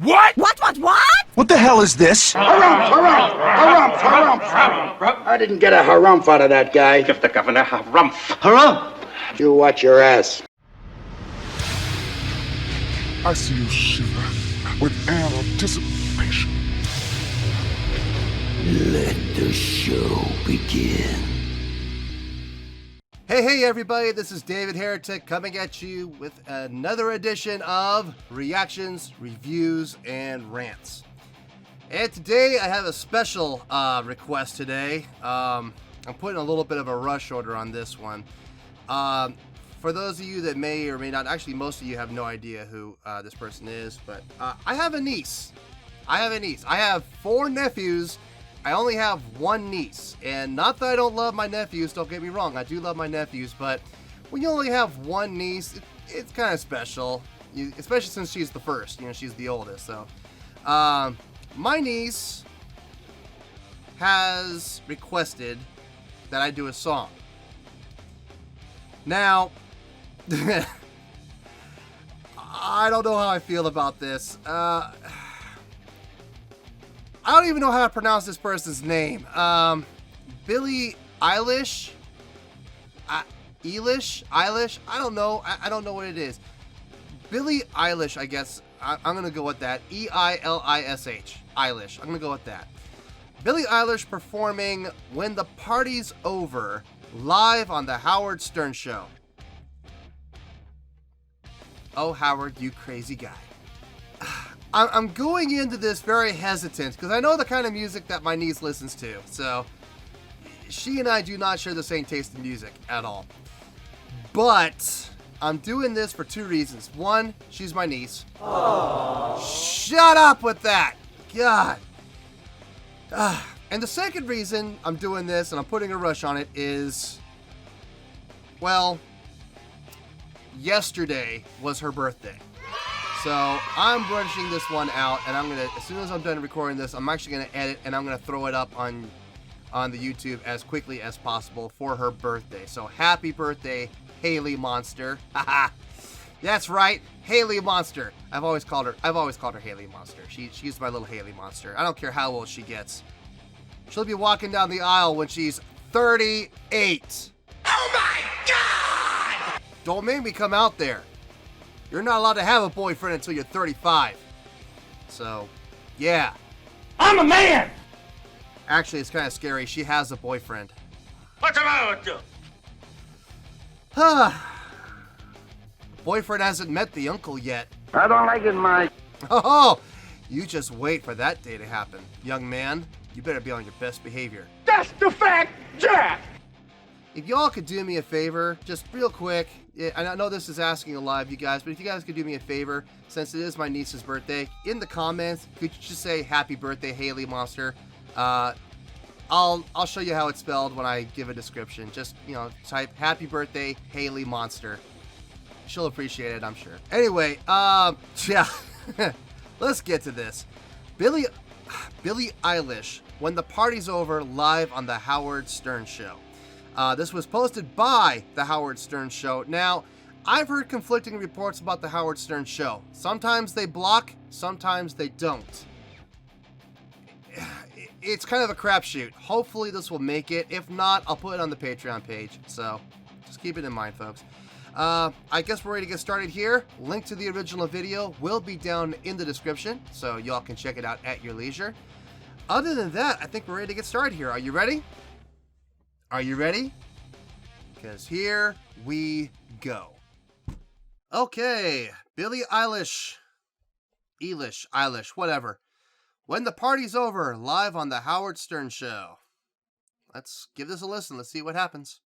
What? What? What the hell is this? Harumph. I didn't get a harumph out of that guy. Give the governor harumph. Harumph! You watch your ass. I see you shiver with anticipation. Let the show begin. Hey everybody, this is David Heretic coming at you with another edition of Reactions, Reviews, and Rants. And today I have a special request today. I'm putting a little bit of a rush order on this one. For those of you that may or may not, actually most of you have no idea who this person is, but I have a niece. I have 4 nephews. I only have 1 niece, and not that I don't love my nephews, don't get me wrong, I do love my nephews, but when you only have 1 niece, it's kind of special, especially since she's the first, she's the oldest, so. My niece has requested that I do a song. Now, I don't know how I feel about this. I don't even know how to pronounce this person's name. Billie Eilish? Eilish? I don't know. I don't know what it is. Billie Eilish, I guess. I'm going to go with that. E-I-L-I-S-H. Eilish. I'm going to go with that. Billie Eilish performing When the Party's Over live on the Howard Stern Show. Oh, Howard, you crazy guy. I'm going into this very hesitant because I know the kind of music that my niece listens to. So she and I do not share the same taste in music at all. But I'm doing this for 2 reasons. 1, she's my niece. Aww. Shut up with that. God. And the second reason I'm doing this and I'm putting a rush on it is, well, yesterday was her birthday. So I'm rushing this one out, and I'm gonna, as soon as I'm done recording this, I'm actually gonna edit and I'm gonna throw it up on the YouTube as quickly as possible for her birthday. So happy birthday, Hailey Monster! Haha, that's right, Hailey Monster. I've always called her Hailey Monster. She's my little Hailey Monster. I don't care how old she gets. She'll be walking down the aisle when she's 38. Oh my God! Don't make me come out there. You're not allowed to have a boyfriend until you're 35. So, yeah. I'm a man! Actually, it's kind of scary. She has a boyfriend. What's the matter with you? Boyfriend hasn't met the uncle yet. I don't like it, Mike. Oh, you just wait for that day to happen. Young man, you better be on your best behavior. That's the fact, Jack! If y'all could do me a favor, just real quick, and I know this is asking a lot of you guys, but if you guys could do me a favor, since it is my niece's birthday, in the comments, could you just say happy birthday, Hailey Monster? I'll show you how it's spelled when I give a description. Just, type happy birthday, Hailey Monster. She'll appreciate it, I'm sure. Anyway, yeah, let's get to this. Billie Eilish, When the Party's Over, live on the Howard Stern Show. This was posted by the Howard Stern Show. Now, I've heard conflicting reports about the Howard Stern Show. Sometimes they block, sometimes they don't. It's kind of a crapshoot. Hopefully this will make it. If not, I'll put it on the Patreon page. So, just keep it in mind, folks. I guess we're ready to get started here. Link to the original video will be down in the description, so y'all can check it out at your leisure. Other than that, I think we're ready to get started here. Are you ready? Are you ready? Because here we go. Okay, Billie Eilish, whatever. When the Party's Over, live on the Howard Stern Show. Let's give this a listen. Let's see what happens.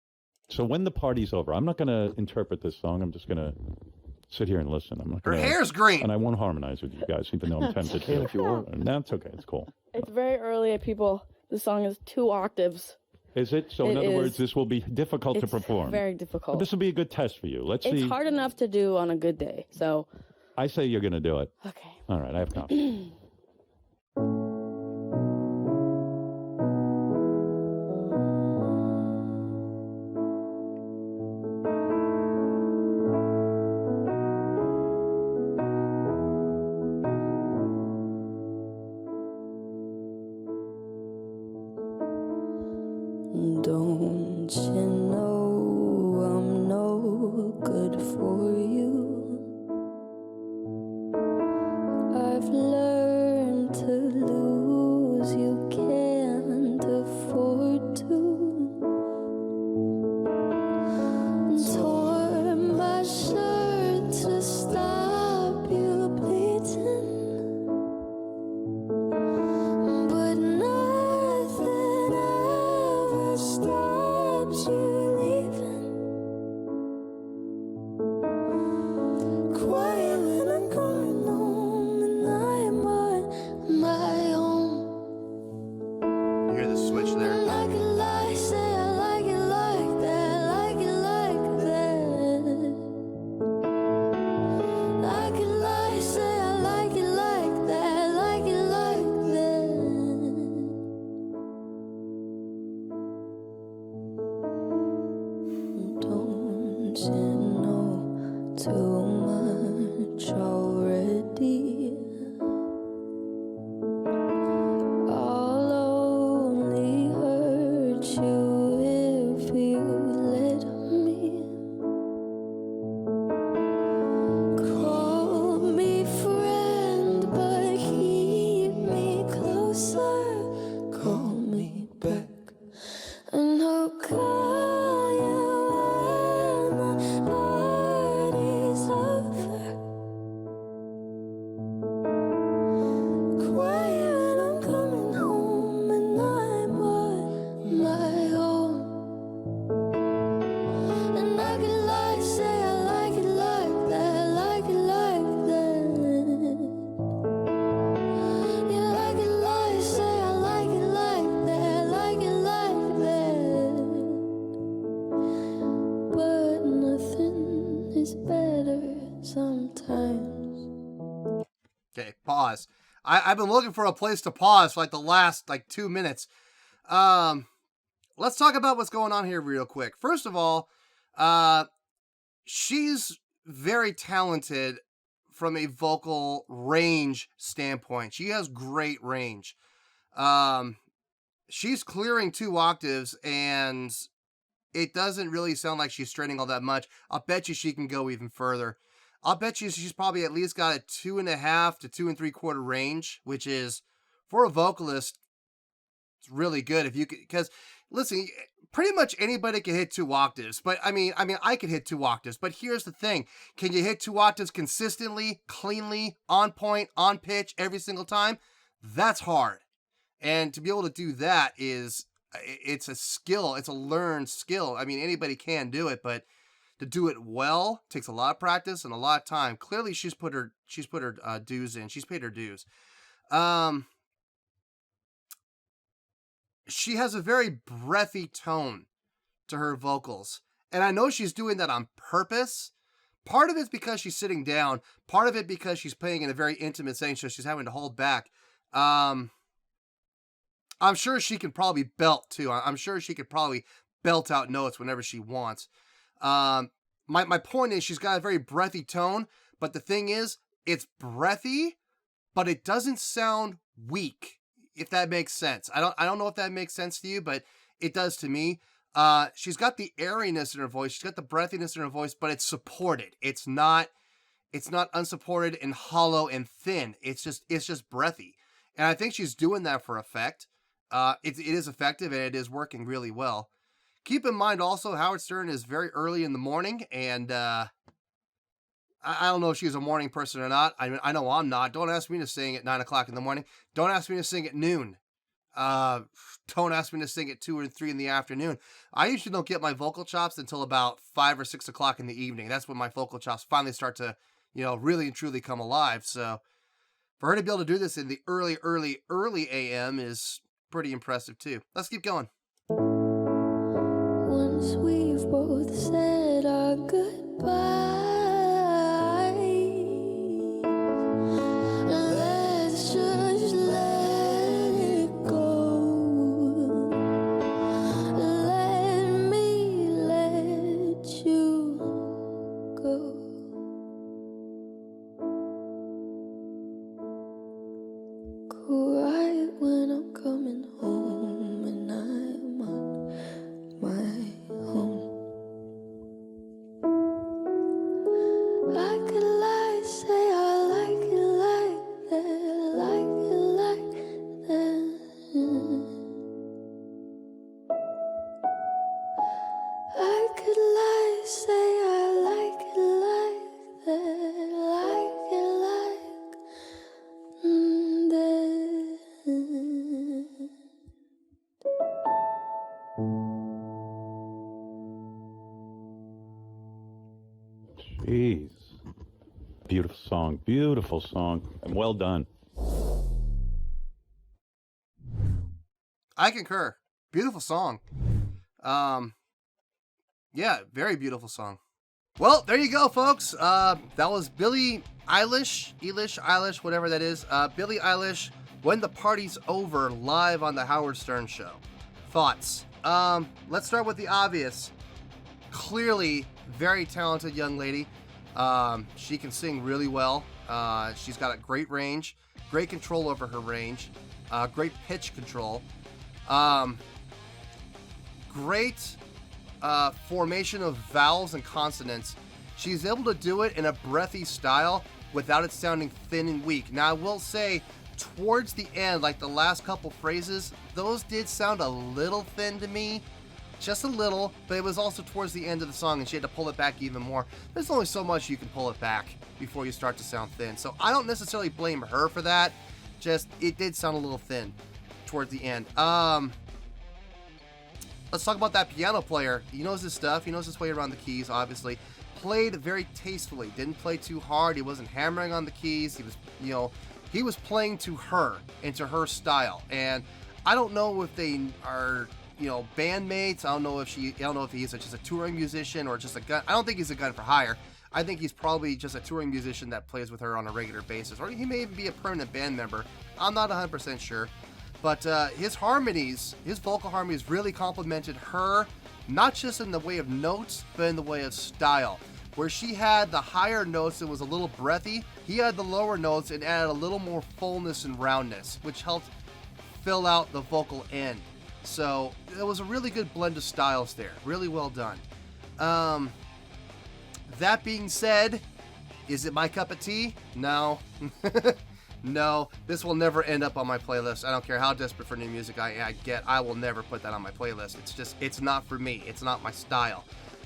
So When the Party's Over, I'm not going to interpret this song. I'm just going to sit here and listen. I'm not Her gonna, hair's green. And I won't harmonize with you guys, even though I'm tempted to. if you want. And that's okay. It's cool. It's very early, people. The song is 2 octaves. Is it? So in It other is. words, this will be difficult to It's perform. very But difficult. this will be a good test for you. Let's see. It's hard enough to do on a good day. So, I say you're going to do it. okay. All right, I have confidence. Don't you know I'm no good for you? I've learned to lose, you can't afford to. Tore my shirt to stop you bleeding, but nothing ever stops you leaving. Quiet when I'm going home and I'm on my own. You hear the switch there? I could lie, say I like it like that, like it like that. I could lie, say I like it like that, like it like that. Don't you know too much already? I'll only hurt you if you let me. Call me friend, but keep me closer. Call me back, and I'll call you when the party's over. Quiet when I'm coming home and I'm on my own. And I could lie, say I like it like that, like it like that. Yeah, I could lie, say I like it like that, like it like that. But nothing is better sometimes. Okay, pause. I've been looking for a place to pause for like the last 2 minutes. Let's talk about what's going on here real quick. First of all, she's very talented from a vocal range standpoint. She has great range. She's clearing 2 octaves, and it doesn't really sound like she's straining all that much. I'll bet you she can go even further. I'll bet you she's probably at least got a 2.5 to 2 3/4 range, which is, for a vocalist, it's really good. If you could, because listen, pretty much anybody can hit 2 octaves. But I mean, I could hit 2 octaves. But here's the thing: can you hit 2 octaves consistently, cleanly, on point, on pitch every single time? That's hard. And to be able to do that it's a skill. It's a learned skill. I mean, anybody can do it, but to do it well takes a lot of practice and a lot of time. Clearly, she's put her dues in. She's paid her dues. She has a very breathy tone to her vocals, and I know she's doing that on purpose. Part of it's because she's sitting down. Part of it because she's playing in a very intimate setting, so she's having to hold back. I'm sure she can probably belt too. I'm sure she could probably belt out notes whenever she wants. My point is, she's got a very breathy tone, but the thing is, it's breathy, but it doesn't sound weak, if that makes sense. I don't know if that makes sense to you, but it does to me. She's got the airiness in her voice, she's got the breathiness in her voice, but it's supported. It's not unsupported and hollow and thin. It's just breathy. And I think she's doing that for effect. It is effective, and it is working really well. Keep in mind also, Howard Stern is very early in the morning, and I don't know if she's a morning person or not. I know I'm not. Don't ask me to sing at 9 o'clock in the morning. Don't ask me to sing at noon. Don't ask me to sing at 2 or 3 in the afternoon. I usually don't get my vocal chops until about 5 or 6 o'clock in the evening. That's when my vocal chops finally start to, really and truly come alive. So for her to be able to do this in the early AM is pretty impressive too. Let's keep going. Once we've both said our goodbyes, let's just let it go. Let me let you go. Quiet when I'm coming home and I'm on beautiful song, and well done. I concur. Beautiful song. Yeah, very beautiful song. Well, there you go, folks. That was Billie Eilish, whatever that is. Billie Eilish, When the Party's Over, live on the Howard Stern Show. Thoughts? Let's start with the obvious. Clearly, very talented young lady. She can sing really well. She's got a great range, great control over her range, great pitch control, great formation of vowels and consonants. She's able to do it in a breathy style without it sounding thin and weak. Now, I will say, towards the end, like the last couple phrases, those did sound a little thin to me. Just a little, but it was also towards the end of the song, and she had to pull it back even more. There's only so much you can pull it back before you start to sound thin. So I don't necessarily blame her for that. Just, it did sound a little thin towards the end. Let's talk about that piano player. He knows his stuff. He knows his way around the keys, obviously. Played very tastefully. Didn't play too hard. He wasn't hammering on the keys. He was, he was playing to her and to her style. And I don't know if they are, bandmates. I don't know if he's just a touring musician or just a gun. I don't think he's a gun for hire. I think he's probably just a touring musician that plays with her on a regular basis. Or he may even be a permanent band member. I'm not 100% sure. But his vocal harmonies really complimented her, not just in the way of notes, but in the way of style. Where she had the higher notes, it was a little breathy. He had the lower notes and added a little more fullness and roundness, which helped fill out the vocal end. So it was a really good blend of styles there. Really well done. That being said, is it my cup of tea? No. No, this will never end up on my playlist. I don't care how desperate for new music I get. I will never put that on my playlist. It's not for me. It's not my style.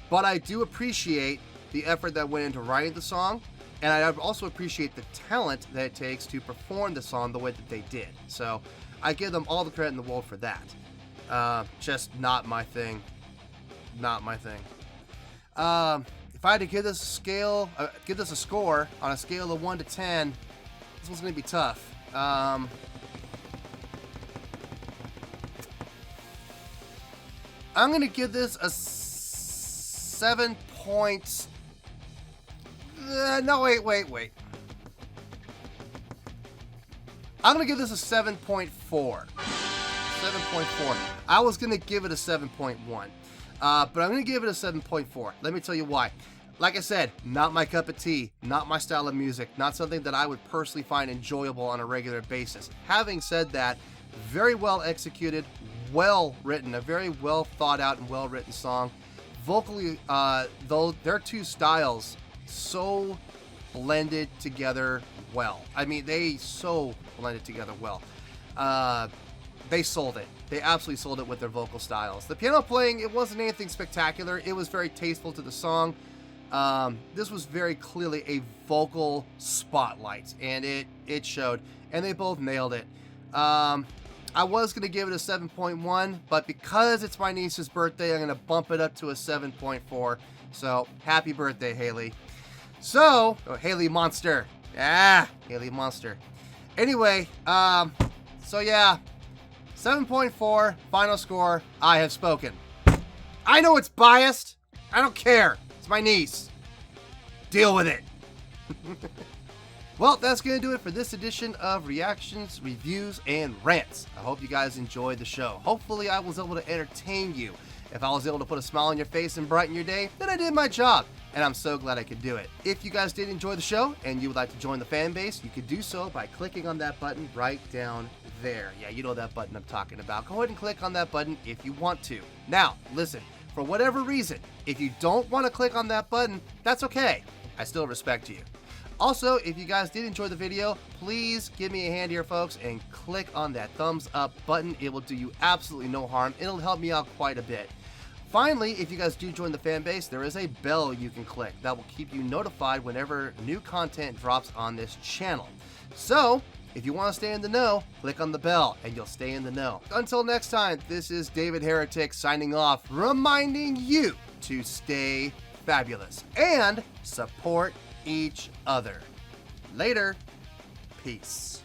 But I do appreciate the effort that went into writing the song. And I also appreciate the talent that it takes to perform the song the way that they did. So I give them all the credit in the world for that. Just not my thing. Not my thing. If I had to give this a score on a scale of 1 to 10, this one's going to be tough. I'm going to give this a 7 points. No, wait. I'm going to give this a 7.4. 7.4. I was going to give it a 7.1. But I'm going to give it a 7.4. Let me tell you why. Like I said, not my cup of tea, not my style of music, not something that I would personally find enjoyable on a regular basis. Having said that, very well executed, well written, a very well thought out and well written song. Vocally, though, their two styles so blended together well. I mean, they so blended together well. They sold it. They absolutely sold it with their vocal styles. The piano playing, it wasn't anything spectacular. It was very tasteful to the song. This was very clearly a vocal spotlight, and it showed, and they both nailed it. I was going to give it a 7.1, but because it's my niece's birthday, I'm going to bump it up to a 7.4. So, happy birthday, Hailey. So, Hailey Monster. Hailey Monster. Anyway, so yeah, 7.4, final score, I have spoken. I know it's biased. I don't care. My niece. Deal with it. Well, that's going to do it for this edition of Reactions, Reviews, and Rants. I hope you guys enjoyed the show. Hopefully, I was able to entertain you. If I was able to put a smile on your face and brighten your day, then I did my job. And I'm so glad I could do it. If you guys did enjoy the show and you would like to join the fan base, you could do so by clicking on that button right down there. Yeah, you know that button I'm talking about. Go ahead and click on that button if you want to. Now, listen. For whatever reason, if you don't want to click on that button, that's okay. I still respect you. Also, if you guys did enjoy the video, please give me a hand here, folks, and click on that thumbs up button. It will do you absolutely no harm. It'll help me out quite a bit. Finally, if you guys do join the fan base, there is a bell you can click that will keep you notified whenever new content drops on this channel. So, if you want to stay in the know, click on the bell and you'll stay in the know. Until next time, this is David Heretic signing off, reminding you to stay fabulous and support each other. Later. Peace.